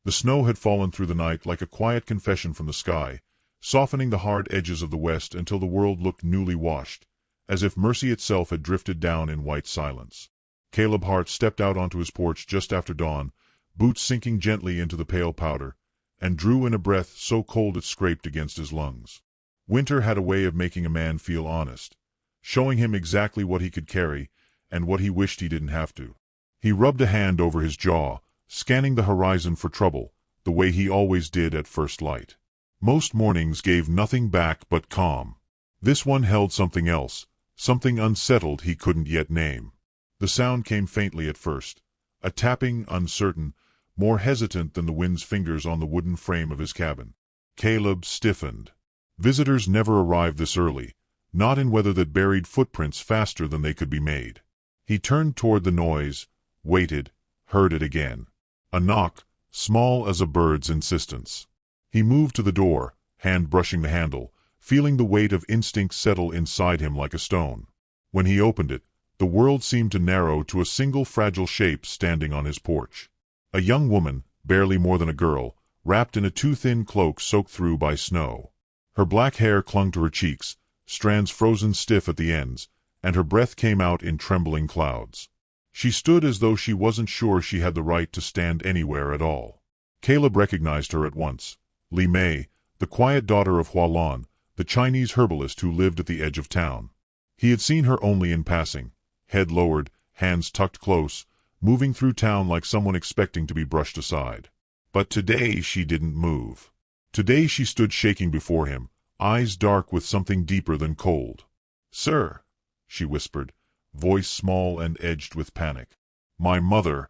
The snow had fallen through the night like a quiet confession from the sky, softening the hard edges of the west until the world looked newly washed, as if mercy itself had drifted down in white silence. Caleb Hart stepped out onto his porch just after dawn, boots sinking gently into the pale powder, and drew in a breath so cold it scraped against his lungs. Winter had a way of making a man feel honest, showing him exactly what he could carry and what he wished he didn't have to. He rubbed a hand over his jaw, scanning the horizon for trouble, the way he always did at first light. Most mornings gave nothing back but calm. This one held something else, something unsettled he couldn't yet name. The sound came faintly at first, a tapping, uncertain, more hesitant than the wind's fingers on the wooden frame of his cabin. Caleb stiffened. Visitors never arrived this early, not in weather that buried footprints faster than they could be made. He turned toward the noise, waited, heard it again. A knock, small as a bird's insistence. He moved to the door, hand brushing the handle, feeling the weight of instinct settle inside him like a stone. When he opened it, the world seemed to narrow to a single fragile shape standing on his porch. A young woman, barely more than a girl, wrapped in a too-thin cloak soaked through by snow. Her black hair clung to her cheeks, strands frozen stiff at the ends, and her breath came out in trembling clouds. She stood as though she wasn't sure she had the right to stand anywhere at all. Caleb recognized her at once. Li Mei, the quiet daughter of Hualan, the Chinese herbalist who lived at the edge of town. He had seen her only in passing, head lowered, hands tucked close, moving through town like someone expecting to be brushed aside. But today she didn't move. Today she stood shaking before him, eyes dark with something deeper than cold. "Sir," she whispered, voice small and edged with panic. My mother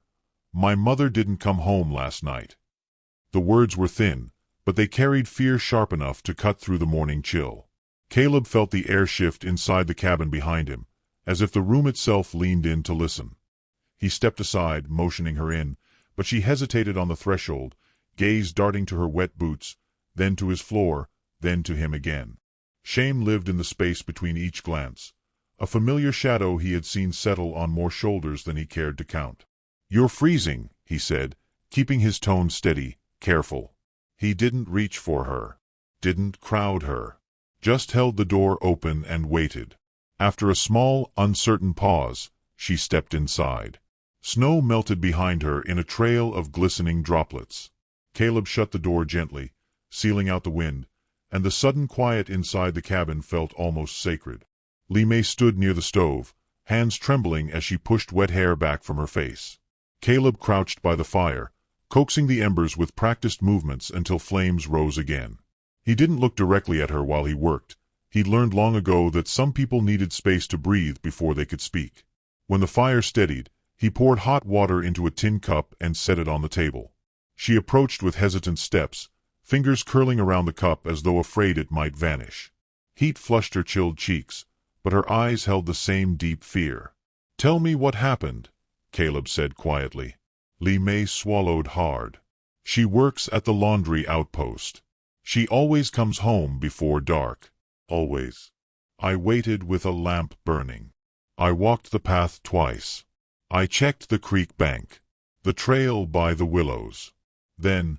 didn't come home last night." The words were thin, but they carried fear sharp enough to cut through the morning chill. Caleb felt the air shift inside the cabin behind him, as if the room itself leaned in to listen. He stepped aside, motioning her in, but she hesitated on the threshold, gaze darting to her wet boots, then to his floor, then to him again. Shame lived in the space between each glance, a familiar shadow he had seen settle on more shoulders than he cared to count. "You're freezing," he said, keeping his tone steady, careful. He didn't reach for her, didn't crowd her, just held the door open and waited. After a small, uncertain pause, she stepped inside. Snow melted behind her in a trail of glistening droplets. Caleb shut the door gently, sealing out the wind, and the sudden quiet inside the cabin felt almost sacred. Li Mei stood near the stove, hands trembling as she pushed wet hair back from her face. Caleb crouched by the fire, coaxing the embers with practiced movements until flames rose again. He didn't look directly at her while he worked. He'd learned long ago that some people needed space to breathe before they could speak. When the fire steadied, he poured hot water into a tin cup and set it on the table. She approached with hesitant steps, fingers curling around the cup as though afraid it might vanish. Heat flushed her chilled cheeks, but her eyes held the same deep fear. "Tell me what happened," Caleb said quietly. Li Mei swallowed hard. "She works at the laundry outpost. She always comes home before dark. Always. I waited with a lamp burning. I walked the path twice. I checked the creek bank, the trail by the willows. Then,"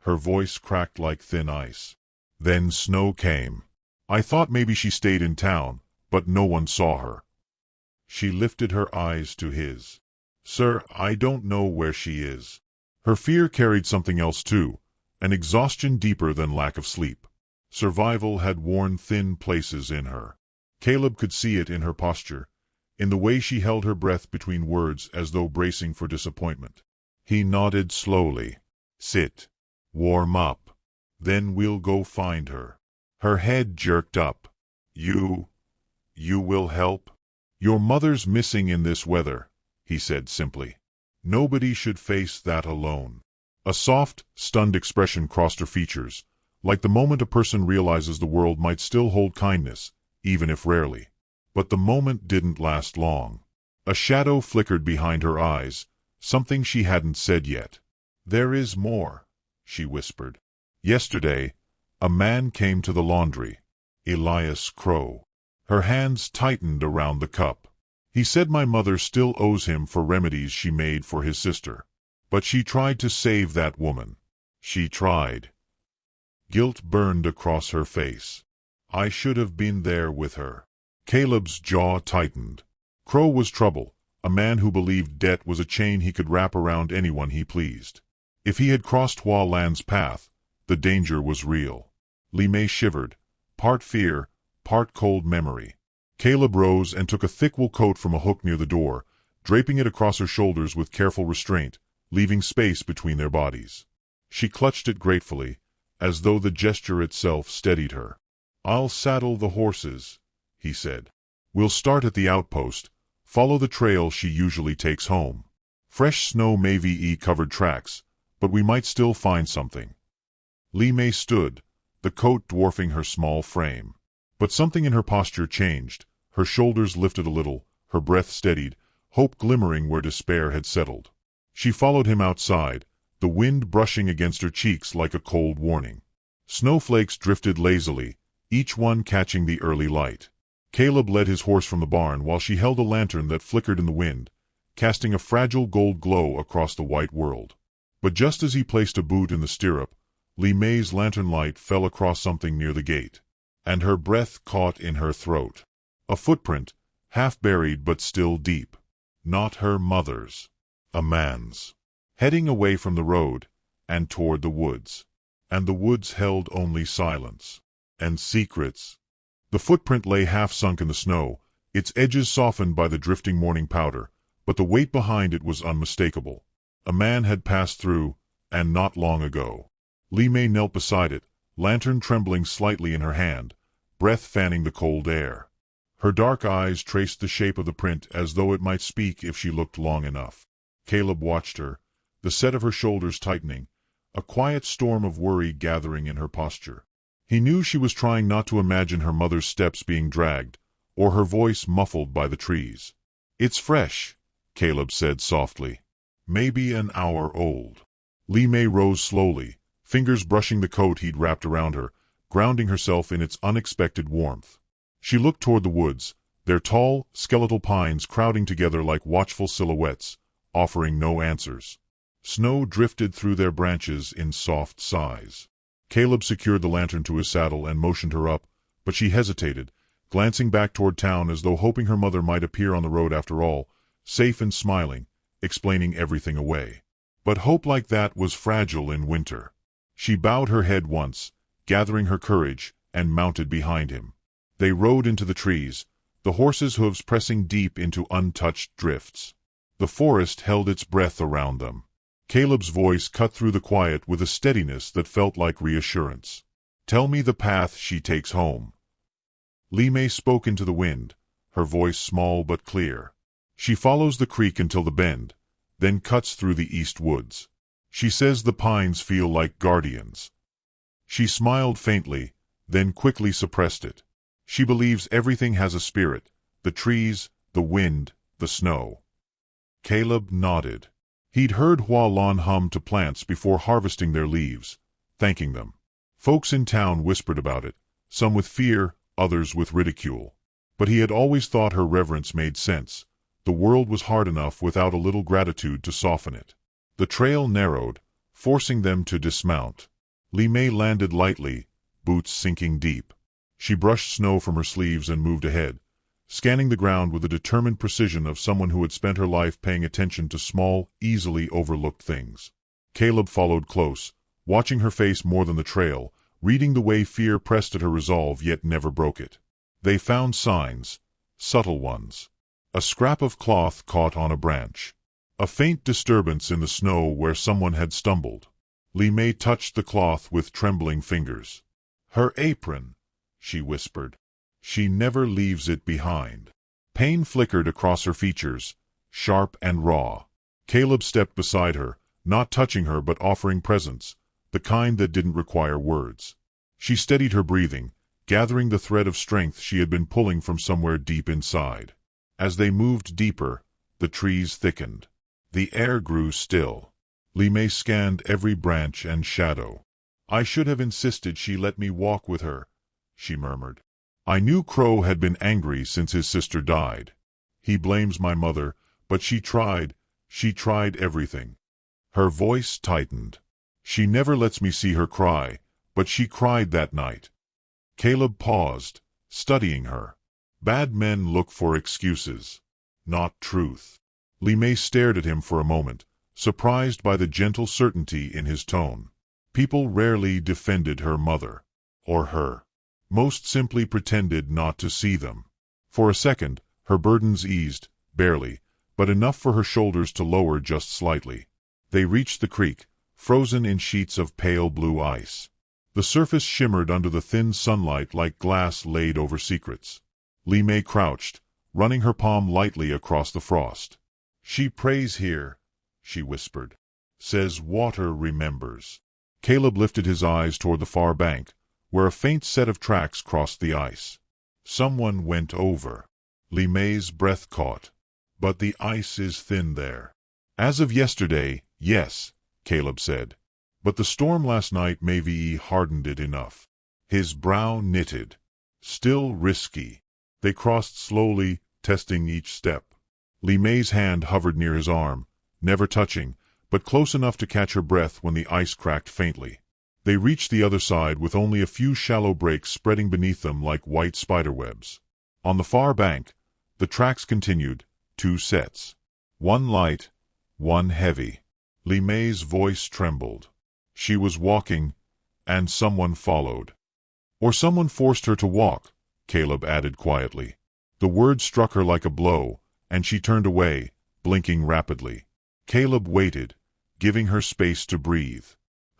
her voice cracked like thin ice, "then snow came. I thought maybe she stayed in town, but no one saw her." She lifted her eyes to his. "Sir, I don't know where she is." Her fear carried something else too, an exhaustion deeper than lack of sleep. Survival had worn thin places in her. Caleb could see it in her posture, in the way she held her breath between words as though bracing for disappointment. He nodded slowly. "Sit. Warm up. Then we'll go find her." Her head jerked up. You will help?" "Your mother's missing in this weather," he said simply. "Nobody should face that alone." A soft, stunned expression crossed her features, like the moment a person realizes the world might still hold kindness, even if rarely. But the moment didn't last long. A shadow flickered behind her eyes, something she hadn't said yet. "There is more," she whispered. "Yesterday, a man came to the laundry. Elias Crow." Her hands tightened around the cup. "He said my mother still owes him for remedies she made for his sister. But she tried to save that woman. She tried. Guilt burned across her face. I should have been there with her. Caleb's jaw tightened. Crow was trouble, a man who believed debt was a chain he could wrap around anyone he pleased. If he had crossed Hua Lan's path, the danger was real. Li Mei shivered, part fear, part cold memory. Caleb rose and took a thick wool coat from a hook near the door, draping it across her shoulders with careful restraint, leaving space between their bodies. She clutched it gratefully, as though the gesture itself steadied her. I'll saddle the horses, he said. We'll start at the outpost, follow the trail she usually takes home. Fresh snow may be covered tracks, but we might still find something. Li Mei stood, the coat dwarfing her small frame. But something in her posture changed. Her shoulders lifted a little, her breath steadied, hope glimmering where despair had settled. She followed him outside, the wind brushing against her cheeks like a cold warning. Snowflakes drifted lazily, each one catching the early light. Caleb led his horse from the barn while she held a lantern that flickered in the wind, casting a fragile gold glow across the white world. But just as he placed a boot in the stirrup, Li Mei's lantern light fell across something near the gate, and her breath caught in her throat. A footprint, half buried but still deep. Not her mother's. A man's. Heading away from the road, and toward the woods. And the woods held only silence. And secrets. The footprint lay half sunk in the snow, its edges softened by the drifting morning powder, but the weight behind it was unmistakable. A man had passed through, and not long ago. Li Mei knelt beside it, lantern trembling slightly in her hand, breath fanning the cold air. Her dark eyes traced the shape of the print as though it might speak if she looked long enough. Caleb watched her, the set of her shoulders tightening, a quiet storm of worry gathering in her posture. He knew she was trying not to imagine her mother's steps being dragged, or her voice muffled by the trees. It's fresh, Caleb said softly. Maybe an hour old. Li Mei rose slowly, fingers brushing the coat he'd wrapped around her, grounding herself in its unexpected warmth. She looked toward the woods, their tall, skeletal pines crowding together like watchful silhouettes, offering no answers. Snow drifted through their branches in soft sighs. Caleb secured the lantern to his saddle and motioned her up, but she hesitated, glancing back toward town as though hoping her mother might appear on the road after all, safe and smiling, explaining everything away. But hope like that was fragile in winter. She bowed her head once, gathering her courage, and mounted behind him. They rode into the trees, the horses' hooves pressing deep into untouched drifts. The forest held its breath around them. Caleb's voice cut through the quiet with a steadiness that felt like reassurance. Tell me the path she takes home. Li Mei spoke into the wind, her voice small but clear. She follows the creek until the bend, then cuts through the east woods. She says the pines feel like guardians. She smiled faintly, then quickly suppressed it. She believes everything has a spirit, the trees, the wind, the snow. Caleb nodded. He'd heard Hua Lan hum to plants before harvesting their leaves, thanking them. Folks in town whispered about it, some with fear, others with ridicule. But he had always thought her reverence made sense. The world was hard enough without a little gratitude to soften it. The trail narrowed, forcing them to dismount. Li Mei landed lightly, boots sinking deep. She brushed snow from her sleeves and moved ahead, scanning the ground with the determined precision of someone who had spent her life paying attention to small, easily overlooked things. Caleb followed close, watching her face more than the trail, reading the way fear pressed at her resolve yet never broke it. They found signs, subtle ones. A scrap of cloth caught on a branch. A faint disturbance in the snow where someone had stumbled. Li Mei touched the cloth with trembling fingers. Her apron, she whispered. She never leaves it behind. Pain flickered across her features, sharp and raw. Caleb stepped beside her, not touching her but offering presence, the kind that didn't require words. She steadied her breathing, gathering the thread of strength she had been pulling from somewhere deep inside. As they moved deeper, the trees thickened. The air grew still. Li Mei scanned every branch and shadow. I should have insisted she let me walk with her, she murmured. I knew Crow had been angry since his sister died. He blames my mother, but she tried everything. Her voice tightened. She never lets me see her cry, but she cried that night. Caleb paused, studying her. Bad men look for excuses, not truth. Li Mei stared at him for a moment, surprised by the gentle certainty in his tone. People rarely defended her mother, or her. Most simply pretended not to see them. For a second, her burdens eased, barely, but enough for her shoulders to lower just slightly. They reached the creek, frozen in sheets of pale blue ice. The surface shimmered under the thin sunlight like glass laid over secrets. Li Mei crouched, running her palm lightly across the frost. "She prays here," she whispered. "Says water remembers." Caleb lifted his eyes toward the far bank, where a faint set of tracks crossed the ice. Someone went over. Li Mei's breath caught. "But the ice is thin there." "As of yesterday, yes," Caleb said. "But the storm last night maybe hardened it enough." His brow knitted. Still risky. They crossed slowly, testing each step. Li Mei's hand hovered near his arm, never touching, but close enough to catch her breath when the ice cracked faintly. They reached the other side with only a few shallow breaks spreading beneath them like white spiderwebs. On the far bank, the tracks continued, 2 sets. One light, one heavy. Li Mei's voice trembled. She was walking, and someone followed. "Or someone forced her to walk," Caleb added quietly. The word struck her like a blow, and she turned away, blinking rapidly. Caleb waited, giving her space to breathe.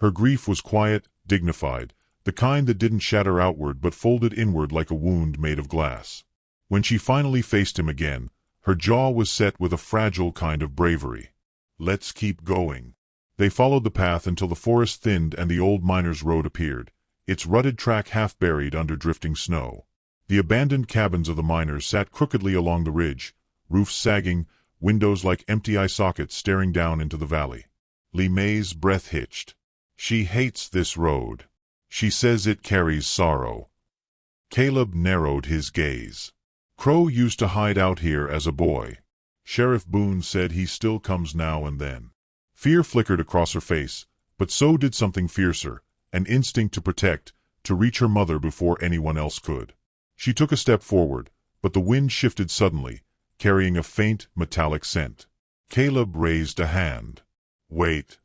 Her grief was quiet, dignified, the kind that didn't shatter outward but folded inward like a wound made of glass. When she finally faced him again, her jaw was set with a fragile kind of bravery. "Let's keep going." They followed the path until the forest thinned and the old miner's road appeared, its rutted track half buried under drifting snow. The abandoned cabins of the miners sat crookedly along the ridge, roofs sagging, windows like empty eye sockets staring down into the valley. Li Mei's breath hitched. She hates this road. She says it carries sorrow. Caleb narrowed his gaze. "Crow used to hide out here as a boy. Sheriff Boone said he still comes now and then." Fear flickered across her face, but so did something fiercer, an instinct to protect, to reach her mother before anyone else could. She took a step forward, but the wind shifted suddenly, carrying a faint, metallic scent. Caleb raised a hand. "Wait."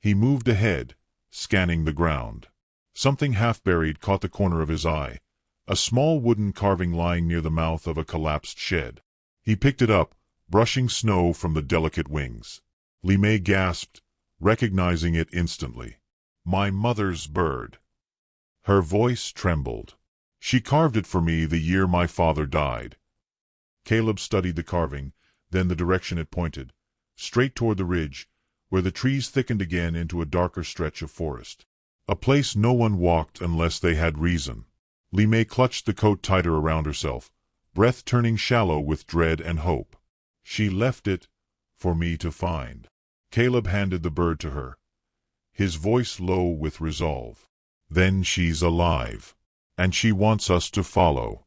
He moved ahead, scanning the ground. Something half-buried caught the corner of his eye, a small wooden carving lying near the mouth of a collapsed shed. He picked it up, brushing snow from the delicate wings. Li Mei gasped, recognizing it instantly. "My mother's bird." Her voice trembled. "She carved it for me the year my father died." Caleb studied the carving, then the direction it pointed, straight toward the ridge, where the trees thickened again into a darker stretch of forest. A place no one walked unless they had reason. Li Mei clutched the coat tighter around herself, breath turning shallow with dread and hope. "She left it for me to find." Caleb handed the bird to her, his voice low with resolve. "Then she's alive, and she wants us to follow."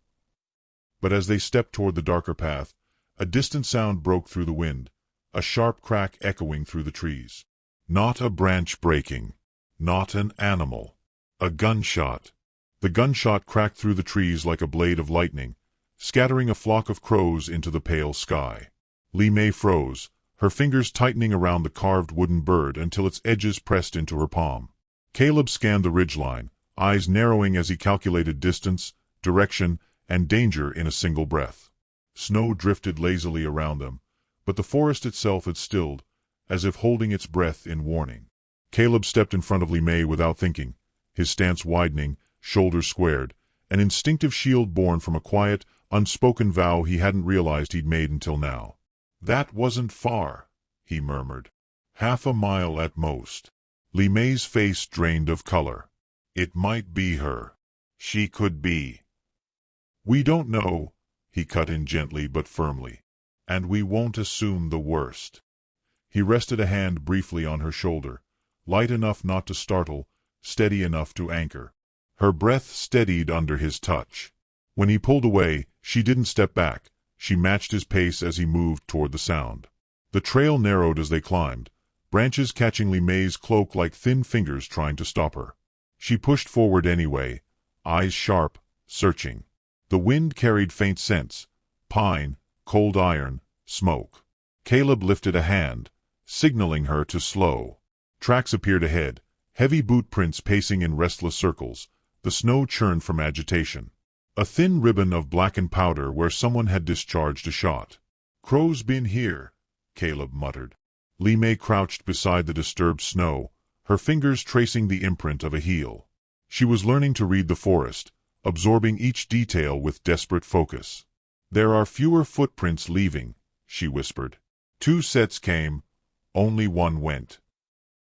But as they stepped toward the darker path, a distant sound broke through the wind, a sharp crack echoing through the trees. Not a branch breaking, not an animal. A gunshot. The gunshot cracked through the trees like a blade of lightning, scattering a flock of crows into the pale sky. Li Mei froze, her fingers tightening around the carved wooden bird until its edges pressed into her palm. Caleb scanned the ridgeline, eyes narrowing as he calculated distance, direction, and danger in a single breath. Snow drifted lazily around them, but the forest itself had stilled, as if holding its breath in warning. Caleb stepped in front of Li Mei without thinking, his stance widening, shoulders squared, an instinctive shield born from a quiet, unspoken vow he hadn't realized he'd made until now. "That wasn't far," he murmured. "Half a mile at most." Li Mei's face drained of color. "It might be her. She could be." "We don't know," he cut in gently but firmly. "And we won't assume the worst." He rested a hand briefly on her shoulder, light enough not to startle, steady enough to anchor. Her breath steadied under his touch. When he pulled away, she didn't step back. She matched his pace as he moved toward the sound. The trail narrowed as they climbed, branches catching Li Mei's cloak like thin fingers trying to stop her. She pushed forward anyway, eyes sharp, searching. The wind carried faint scents: pine, cold iron, smoke. Caleb lifted a hand, signaling her to slow. Tracks appeared ahead, heavy boot prints pacing in restless circles, the snow churned from agitation. A thin ribbon of blackened powder where someone had discharged a shot. "Crow's been here," Caleb muttered. Li Mei crouched beside the disturbed snow, her fingers tracing the imprint of a heel. She was learning to read the forest, absorbing each detail with desperate focus. "There are fewer footprints leaving," she whispered. 2 sets came, only 1 went.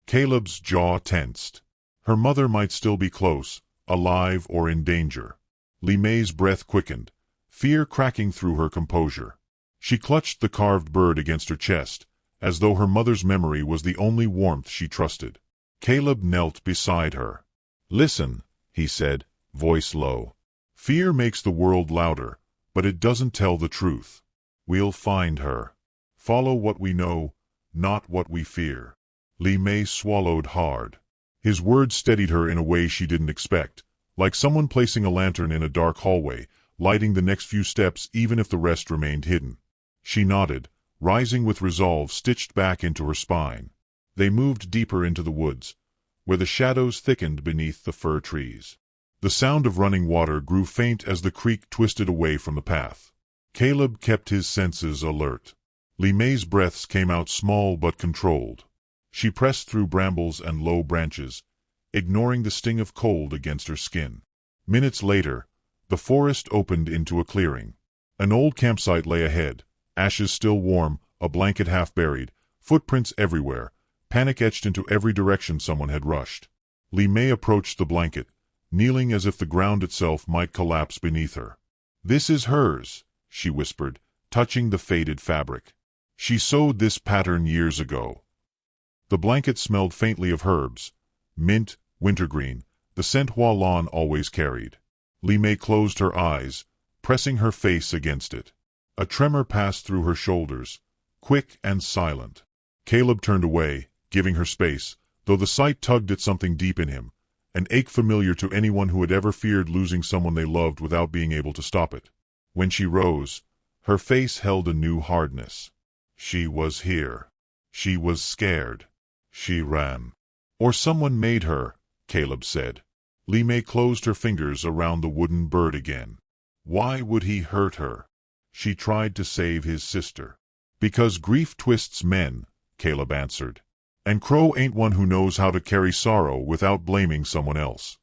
Caleb's jaw tensed. Her mother might still be close, alive or in danger. Li Mei's breath quickened, fear cracking through her composure. She clutched the carved bird against her chest, as though her mother's memory was the only warmth she trusted. Caleb knelt beside her. "Listen," he said, voice low. "Fear makes the world louder, but it doesn't tell the truth. We'll find her. Follow what we know, not what we fear." Li Mei swallowed hard. His words steadied her in a way she didn't expect, like someone placing a lantern in a dark hallway, lighting the next few steps even if the rest remained hidden. She nodded, rising with resolve stitched back into her spine. They moved deeper into the woods, where the shadows thickened beneath the fir trees. The sound of running water grew faint as the creek twisted away from the path. Caleb kept his senses alert. Li Mei's breaths came out small but controlled. She pressed through brambles and low branches, ignoring the sting of cold against her skin. Minutes later, the forest opened into a clearing. An old campsite lay ahead, ashes still warm, a blanket half buried, footprints everywhere, panic etched into every direction someone had rushed. Li Mei approached the blanket, kneeling as if the ground itself might collapse beneath her. "This is hers," she whispered, touching the faded fabric. "She sewed this pattern years ago." The blanket smelled faintly of herbs, mint, wintergreen, the scent Hua Lan always carried. Li Mei closed her eyes, pressing her face against it. A tremor passed through her shoulders, quick and silent. Caleb turned away, giving her space, though the sight tugged at something deep in him, an ache familiar to anyone who had ever feared losing someone they loved without being able to stop it. When she rose, her face held a new hardness. She was here. She was scared. She ran. "Or someone made her," Caleb said. Li Mei closed her fingers around the wooden bird again. "Why would he hurt her?" She tried to save his sister. "Because grief twists men," Caleb answered. "And Crow ain't one who knows how to carry sorrow without blaming someone else."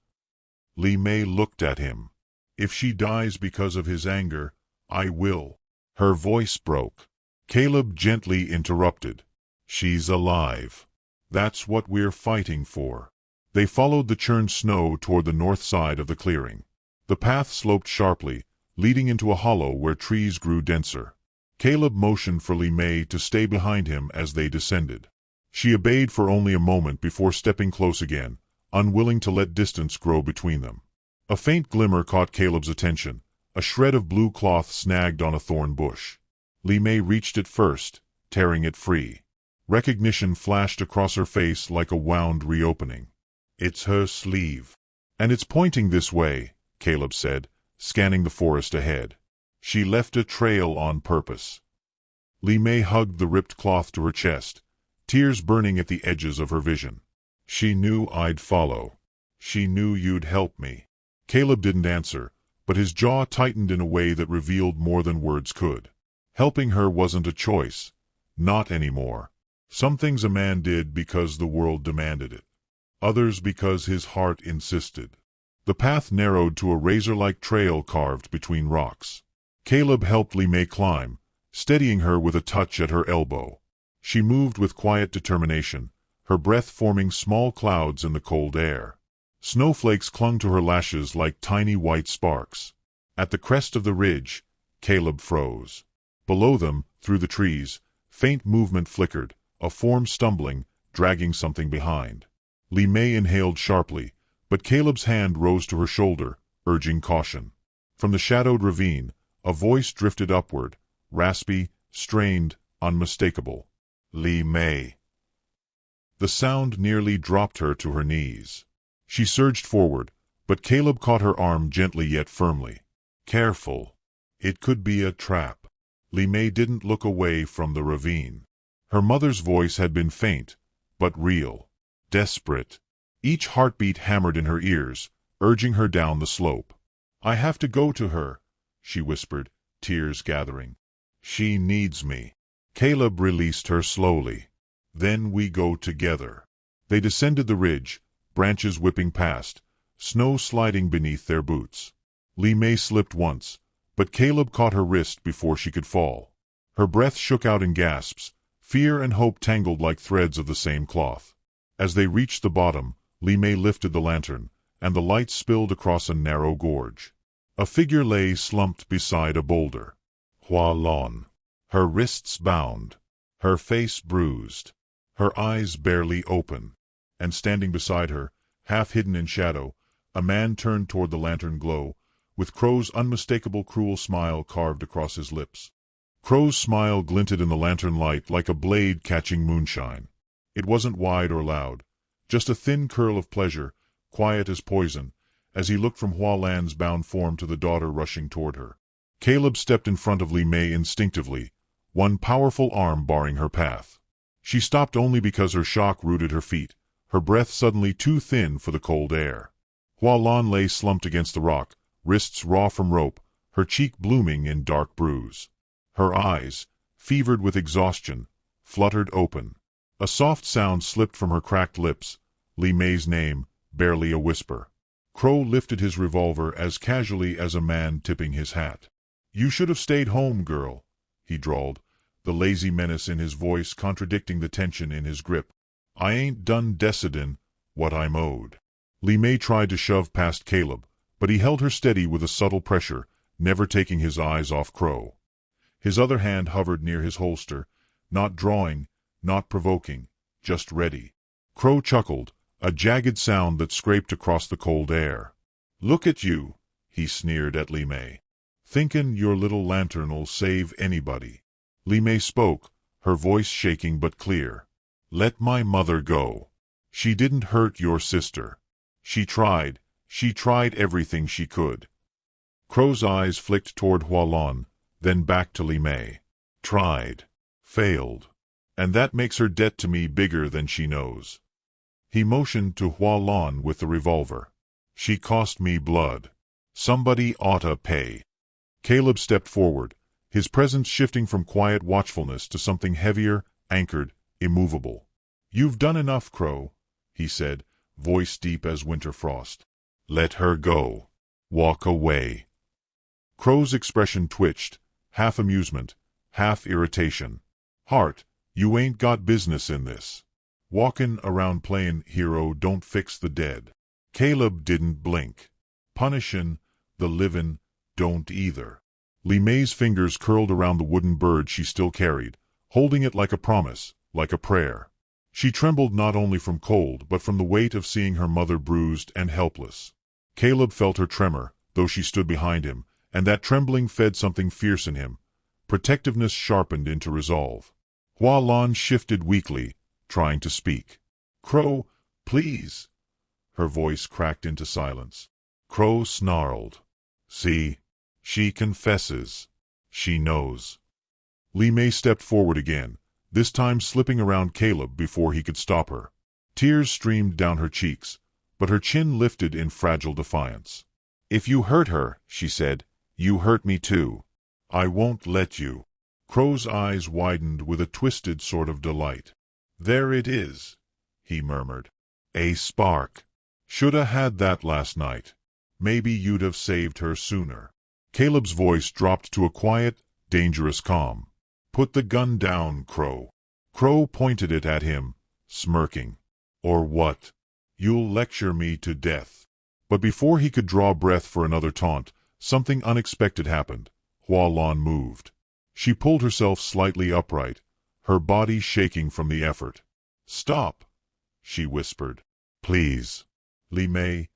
Li Mei looked at him. "If she dies because of his anger, I will." Her voice broke. Caleb gently interrupted. "She's alive. That's what we're fighting for." They followed the churned snow toward the north side of the clearing. The path sloped sharply, leading into a hollow where trees grew denser. Caleb motioned for Li Mei to stay behind him as they descended. She obeyed for only a moment before stepping close again, unwilling to let distance grow between them. A faint glimmer caught Caleb's attention, a shred of blue cloth snagged on a thorn bush. Li Mei reached it first, tearing it free. Recognition flashed across her face like a wound reopening. "It's her sleeve. And it's pointing this way," Caleb said, scanning the forest ahead. "She left a trail on purpose." Li Mei hugged the ripped cloth to her chest, tears burning at the edges of her vision. "She knew I'd follow. She knew you'd help me." Caleb didn't answer, but his jaw tightened in a way that revealed more than words could. Helping her wasn't a choice. Not anymore. Some things a man did because the world demanded it. Others because his heart insisted. The path narrowed to a razor-like trail carved between rocks. Caleb helped Li Mei climb, steadying her with a touch at her elbow. She moved with quiet determination, her breath forming small clouds in the cold air. Snowflakes clung to her lashes like tiny white sparks. At the crest of the ridge, Caleb froze. Below them, through the trees, faint movement flickered, a form stumbling, dragging something behind. Li Mei inhaled sharply, but Caleb's hand rose to her shoulder, urging caution. From the shadowed ravine, a voice drifted upward, raspy, strained, unmistakable. "Li Mei." The sound nearly dropped her to her knees. She surged forward, but Caleb caught her arm gently yet firmly. Careful. It could be a trap. Li Mei didn't look away from the ravine. Her mother's voice had been faint, but real. Desperate. Each heartbeat hammered in her ears, urging her down the slope. I have to go to her, she whispered, tears gathering. She needs me. Caleb released her slowly. Then we go together. They descended the ridge, branches whipping past, snow sliding beneath their boots. Li Mei slipped once, but Caleb caught her wrist before she could fall. Her breath shook out in gasps, fear and hope tangled like threads of the same cloth. As they reached the bottom, Li Mei lifted the lantern, and the light spilled across a narrow gorge. A figure lay slumped beside a boulder. Hua Lon. Her wrists bound, her face bruised, her eyes barely open. And standing beside her, half hidden in shadow, a man turned toward the lantern glow, with Crow's unmistakable cruel smile carved across his lips. Crow's smile glinted in the lantern light like a blade catching moonshine. It wasn't wide or loud, just a thin curl of pleasure, quiet as poison, as he looked from Hua Lan's bound form to the daughter rushing toward her. Caleb stepped in front of Li Mei instinctively, one powerful arm barring her path. She stopped only because her shock rooted her feet, her breath suddenly too thin for the cold air. Hua Lan lay slumped against the rock, wrists raw from rope, her cheek blooming in dark bruise. Her eyes, fevered with exhaustion, fluttered open. A soft sound slipped from her cracked lips, Li Mei's name, barely a whisper. Crow lifted his revolver as casually as a man tipping his hat. You should have stayed home, girl, he drawled, the lazy menace in his voice contradicting the tension in his grip. I ain't done decidin' what I'm owed. Li Mei tried to shove past Caleb, but he held her steady with a subtle pressure, never taking his eyes off Crow. His other hand hovered near his holster, not drawing, not provoking, just ready. Crow chuckled, a jagged sound that scraped across the cold air. Look at you, he sneered at Li Mei. Thinkin' your little lantern'll save anybody. Li Mei spoke, her voice shaking but clear. Let my mother go. She didn't hurt your sister. She tried everything she could. Crow's eyes flicked toward Hua Lan, then back to Li Mei. Tried. Failed. And that makes her debt to me bigger than she knows. He motioned to Hua Lan with the revolver. She cost me blood. Somebody oughta pay. Caleb stepped forward, his presence shifting from quiet watchfulness to something heavier, anchored, immovable. You've done enough, Crow, he said, voice deep as winter frost. Let her go. Walk away. Crow's expression twitched, half amusement, half irritation. Heart, you ain't got business in this. Walkin' around playin' hero don't fix the dead. Caleb didn't blink. Punishin' the livin' don't either. Li Mei's fingers curled around the wooden bird she still carried, holding it like a promise, like a prayer. She trembled not only from cold but from the weight of seeing her mother bruised and helpless. Caleb felt her tremor, though she stood behind him, and that trembling fed something fierce in him. Protectiveness sharpened into resolve. Hua Lan shifted weakly, trying to speak. Crow, please. Her voice cracked into silence. Crow snarled. See, she confesses. She knows. Li Mei stepped forward again, this time slipping around Caleb before he could stop her. Tears streamed down her cheeks, but her chin lifted in fragile defiance. If you hurt her, she said, you hurt me too. I won't let you. Crow's eyes widened with a twisted sort of delight. There it is, he murmured. A spark. Shoulda had that last night. Maybe you'd have saved her sooner. Caleb's voice dropped to a quiet, dangerous calm. Put the gun down, Crow. Crow pointed it at him, smirking. Or what? You'll lecture me to death. But before he could draw breath for another taunt, something unexpected happened. Hua Lan moved. She pulled herself slightly upright, her body shaking from the effort. Stop, she whispered. Please. Li Mei.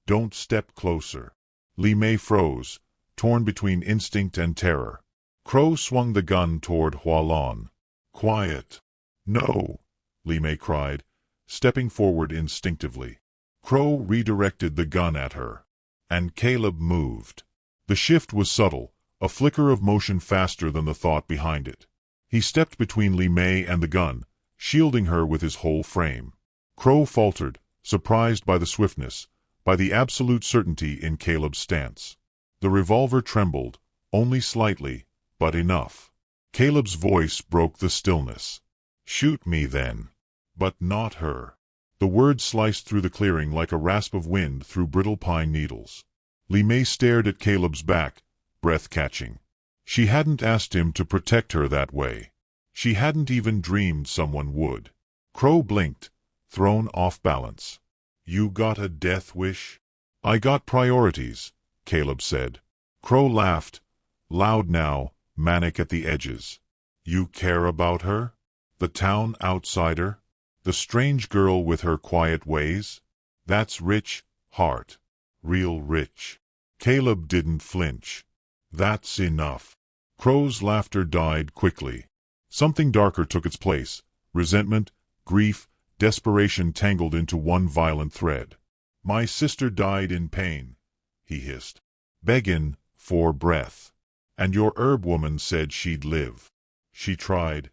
Don't step closer. Li Mei froze, torn between instinct and terror. Crow swung the gun toward Hua Lan. Quiet. No, Li Mei cried, stepping forward instinctively. Crow redirected the gun at her. And Caleb moved. The shift was subtle, a flicker of motion faster than the thought behind it. He stepped between Li Mei and the gun, shielding her with his whole frame. Crow faltered, surprised by the swiftness, by the absolute certainty in Caleb's stance. The revolver trembled, only slightly, but enough. Caleb's voice broke the stillness. "Shoot me then. But not her." The words sliced through the clearing like a rasp of wind through brittle pine needles. Li Mei stared at Caleb's back, breath catching. She hadn't asked him to protect her that way. She hadn't even dreamed someone would. Crow blinked, thrown off balance. "You got a death wish?" "I got priorities," Caleb said. Crow laughed, loud now, manic at the edges. "You care about her? The town outsider? The strange girl with her quiet ways? That's rich, Hart. Real rich." Caleb didn't flinch. "That's enough." Crow's laughter died quickly. Something darker took its place. Resentment, grief, desperation tangled into one violent thread. "My sister died in pain," he hissed. "Beggin' for breath. And your herb woman said she'd live. She tried."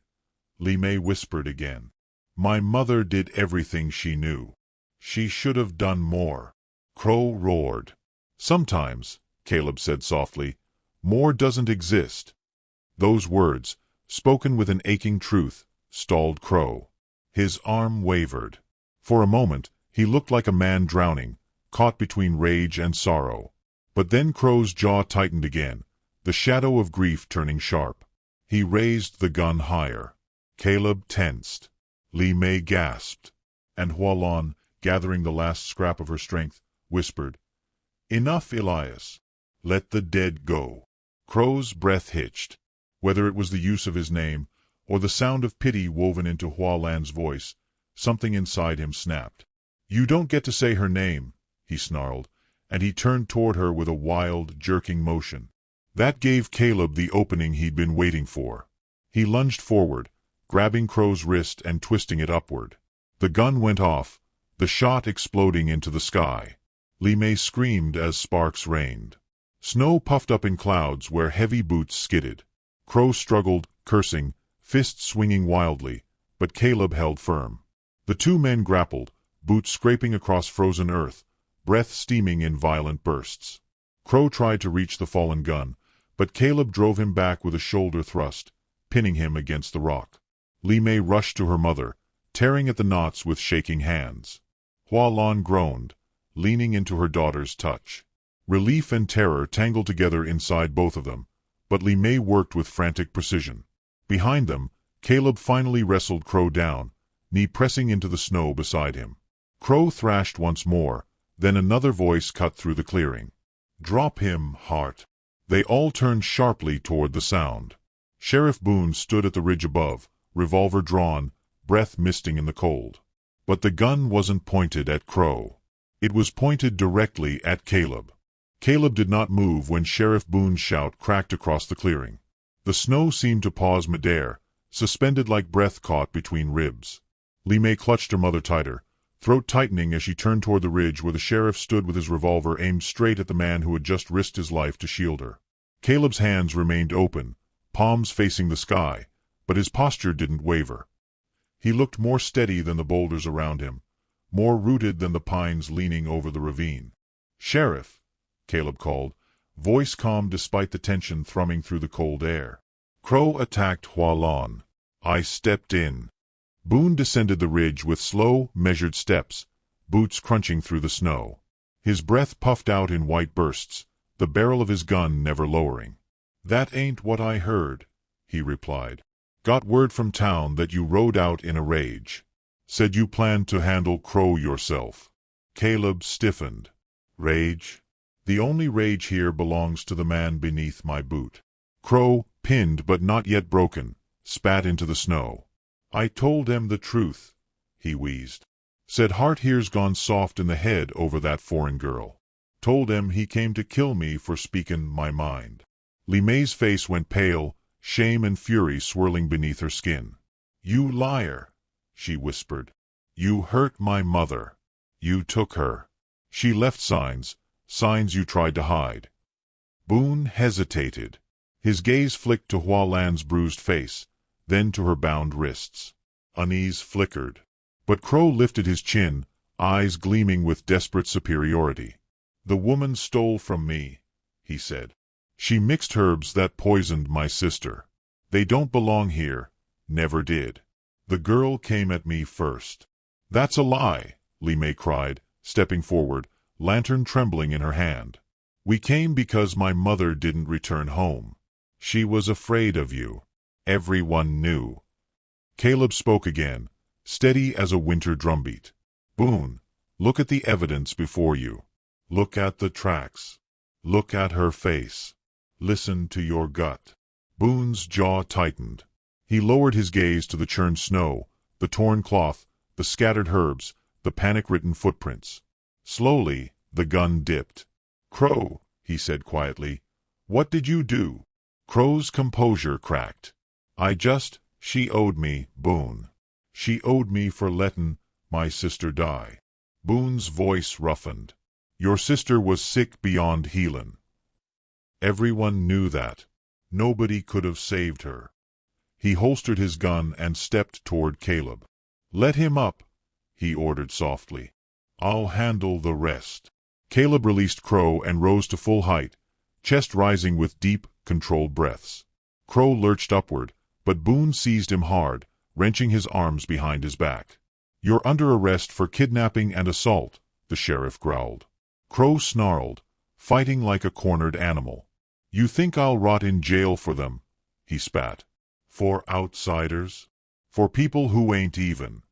Li Mei whispered again. "My mother did everything she knew. She should have done more." Crow roared. "Sometimes," Caleb said softly, "more doesn't exist." Those words, spoken with an aching truth, stalled Crow. His arm wavered. For a moment, he looked like a man drowning, caught between rage and sorrow. But then Crow's jaw tightened again, the shadow of grief turning sharp. He raised the gun higher. Caleb tensed. Li Mei gasped. And Hualon, gathering the last scrap of her strength, whispered, "Enough, Elias. Let the dead go." Crow's breath hitched. Whether it was the use of his name, or the sound of pity woven into Hualan's voice, something inside him snapped. "You don't get to say her name," he snarled, and he turned toward her with a wild, jerking motion. That gave Caleb the opening he'd been waiting for. He lunged forward, grabbing Crow's wrist and twisting it upward. The gun went off, the shot exploding into the sky. Li Mei screamed as sparks rained. Snow puffed up in clouds where heavy boots skidded. Crow struggled, cursing, fists swinging wildly, but Caleb held firm. The two men grappled, boots scraping across frozen earth, breath steaming in violent bursts. Crow tried to reach the fallen gun, but Caleb drove him back with a shoulder thrust, pinning him against the rock. Li Mei rushed to her mother, tearing at the knots with shaking hands. Hualon groaned, leaning into her daughter's touch. Relief and terror tangled together inside both of them, but Li Mei worked with frantic precision. Behind them, Caleb finally wrestled Crow down, knee pressing into the snow beside him. Crow thrashed once more, then another voice cut through the clearing. "Drop him, Hart." They all turned sharply toward the sound. Sheriff Boone stood at the ridge above, revolver drawn, breath misting in the cold. But the gun wasn't pointed at Crow. It was pointed directly at Caleb. Caleb did not move when Sheriff Boone's shout cracked across the clearing. The snow seemed to pause midair, suspended like breath caught between ribs. Li Mei clutched her mother tighter, throat tightening as she turned toward the ridge where the sheriff stood with his revolver aimed straight at the man who had just risked his life to shield her. Caleb's hands remained open, palms facing the sky, but his posture didn't waver. He looked more steady than the boulders around him, more rooted than the pines leaning over the ravine. "Sheriff," Caleb called, voice calm despite the tension thrumming through the cold air. Crow attacked Hualon. I stepped in. Boone descended the ridge with slow, measured steps, boots crunching through the snow. His breath puffed out in white bursts, the barrel of his gun never lowering. "That ain't what I heard," he replied. "Got word from town that you rode out in a rage. Said you planned to handle Crow yourself." Caleb stiffened. "Rage? The only rage here belongs to the man beneath my boot." Crow, pinned but not yet broken, spat into the snow. "I told them the truth," he wheezed. "Said Hart here's gone soft in the head over that foreign girl. Told him he came to kill me for speakin' my mind." Li Mei's face went pale, shame and fury swirling beneath her skin. "You liar!" she whispered. You hurt my mother. You took her. She left signs, signs you tried to hide. Boone hesitated. His gaze flicked to Hua Lan's bruised face, then to her bound wrists. Unease flickered. But Crow lifted his chin, eyes gleaming with desperate superiority. The woman stole from me, he said. She mixed herbs that poisoned my sister. They don't belong here, never did. The girl came at me first. That's a lie, Li Mei cried, stepping forward, lantern trembling in her hand. We came because my mother didn't return home. She was afraid of you. Everyone knew. Caleb spoke again, steady as a winter drumbeat. Boone, look at the evidence before you. Look at the tracks. Look at her face. Listen to your gut. Boone's jaw tightened. He lowered his gaze to the churned snow, the torn cloth, the scattered herbs, the panic-ridden footprints. Slowly, the gun dipped. Crow, he said quietly, what did you do? Crow's composure cracked. She owed me, Boone. She owed me for lettin' my sister die. Boone's voice roughened. Your sister was sick beyond healin'. Everyone knew that. Nobody could have saved her. He holstered his gun and stepped toward Caleb. Let him up, he ordered softly. I'll handle the rest. Caleb released Crow and rose to full height, chest rising with deep, controlled breaths. Crow lurched upward, but Boone seized him hard, wrenching his arms behind his back. You're under arrest for kidnapping and assault, the sheriff growled. Crow snarled, fighting like a cornered animal. You think I'll rot in jail for them? He spat. For outsiders? For people who ain't even.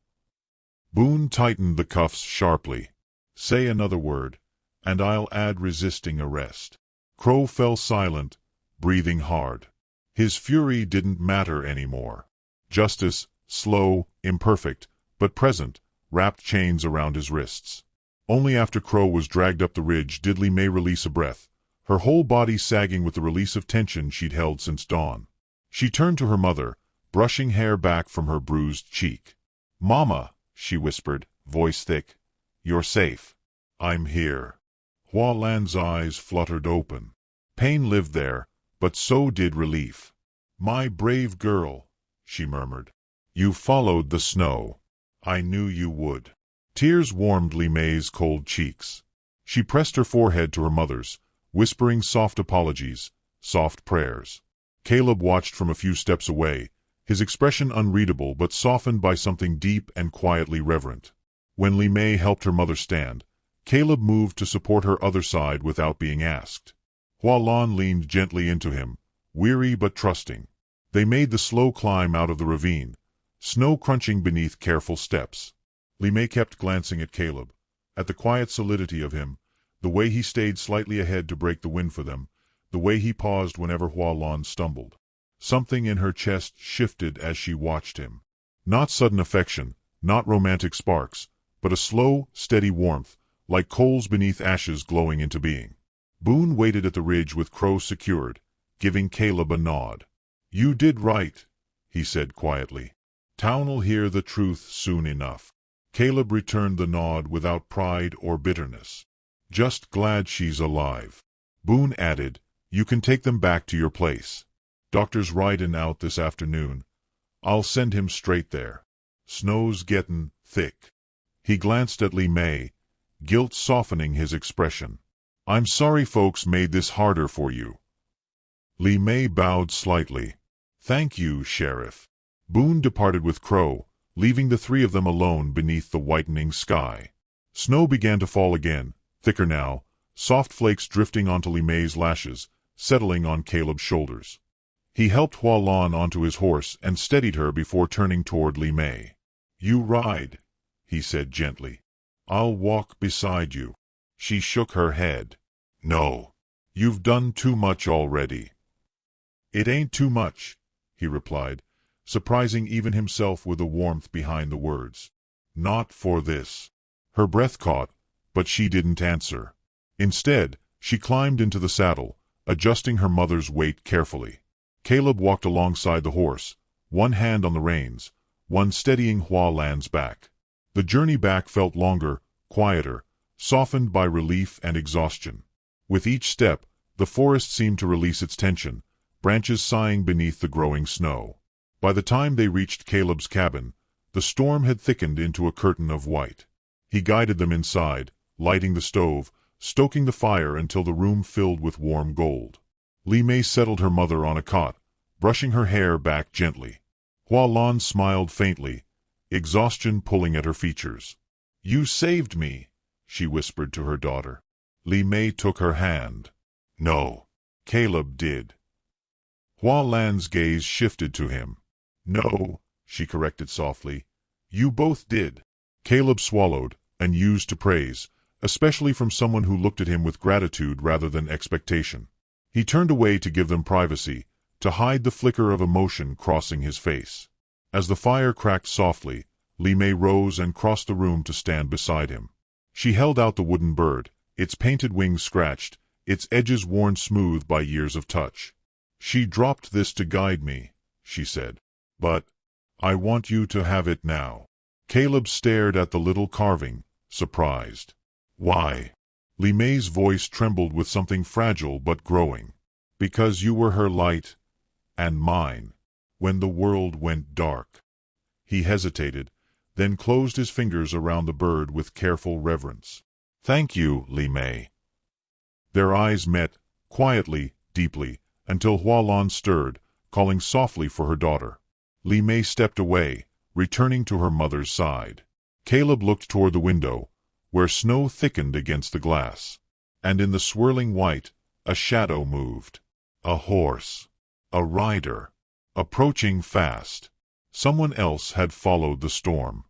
Boone tightened the cuffs sharply. Say another word, and I'll add resisting arrest. Crow fell silent, breathing hard. His fury didn't matter anymore. Justice, slow, imperfect, but present, wrapped chains around his wrists. Only after Crow was dragged up the ridge did Li Mei release a breath, her whole body sagging with the release of tension she'd held since dawn. She turned to her mother, brushing hair back from her bruised cheek. Mama, she whispered, voice thick, you're safe. I'm here. Hua Lan's eyes fluttered open. Pain lived there, but so did relief. My brave girl, she murmured. You followed the snow. I knew you would. Tears warmed Li Mei's cold cheeks. She pressed her forehead to her mother's, whispering soft apologies, soft prayers. Caleb watched from a few steps away, his expression unreadable but softened by something deep and quietly reverent. When Li Mei helped her mother stand, Caleb moved to support her other side without being asked. Hua Lan leaned gently into him, weary but trusting. They made the slow climb out of the ravine, snow crunching beneath careful steps. Li Mei kept glancing at Caleb, at the quiet solidity of him, the way he stayed slightly ahead to break the wind for them, the way he paused whenever Hua Lan stumbled. Something in her chest shifted as she watched him. Not sudden affection, not romantic sparks, but a slow, steady warmth, like coals beneath ashes glowing into being. Boone waited at the ridge with Crow secured, giving Caleb a nod. You did right, he said quietly. Town'll hear the truth soon enough. Caleb returned the nod without pride or bitterness. Just glad she's alive. Boone added, you can take them back to your place. Doctor's ridin' out this afternoon. I'll send him straight there. Snow's gettin' thick. He glanced at Li Mei, guilt softening his expression. I'm sorry folks made this harder for you. Li Mei bowed slightly. Thank you, Sheriff. Boone departed with Crow, leaving the three of them alone beneath the whitening sky. Snow began to fall again, thicker now, soft flakes drifting onto Li Mei's lashes, settling on Caleb's shoulders. He helped Hua Lan onto his horse and steadied her before turning toward Li Mei. You ride, he said gently. I'll walk beside you. She shook her head. No. You've done too much already. It ain't too much, he replied, surprising even himself with the warmth behind the words. Not for this. Her breath caught, but she didn't answer. Instead, she climbed into the saddle, adjusting her mother's weight carefully. Caleb walked alongside the horse, one hand on the reins, one steadying Hua Lan's back. The journey back felt longer, quieter, softened by relief and exhaustion. With each step, the forest seemed to release its tension, branches sighing beneath the growing snow. By the time they reached Caleb's cabin, the storm had thickened into a curtain of white. He guided them inside, lighting the stove, stoking the fire until the room filled with warm gold. Li Mei settled her mother on a cot, brushing her hair back gently. Hua Lan smiled faintly, exhaustion pulling at her features. "You saved me," she whispered to her daughter. Li Mei took her hand. "No, Caleb did." Hua Lan's gaze shifted to him. "No," she corrected softly. "You both did." Caleb swallowed, unused to praise, especially from someone who looked at him with gratitude rather than expectation. He turned away to give them privacy, to hide the flicker of emotion crossing his face. As the fire cracked softly, Li Mei rose and crossed the room to stand beside him. She held out the wooden bird, its painted wings scratched, its edges worn smooth by years of touch. "She dropped this to guide me," she said. "But I want you to have it now." Caleb stared at the little carving, surprised. "Why?" Li Mei's voice trembled with something fragile but growing. "Because you were her light, and mine, when the world went dark." He hesitated, then closed his fingers around the bird with careful reverence. "Thank you, Li Mei." Their eyes met, quietly, deeply, until Hua Lan stirred, calling softly for her daughter. Li Mei stepped away, returning to her mother's side. Caleb looked toward the window, where snow thickened against the glass. And in the swirling white, a shadow moved. A horse. A rider. Approaching fast. Someone else had followed the storm.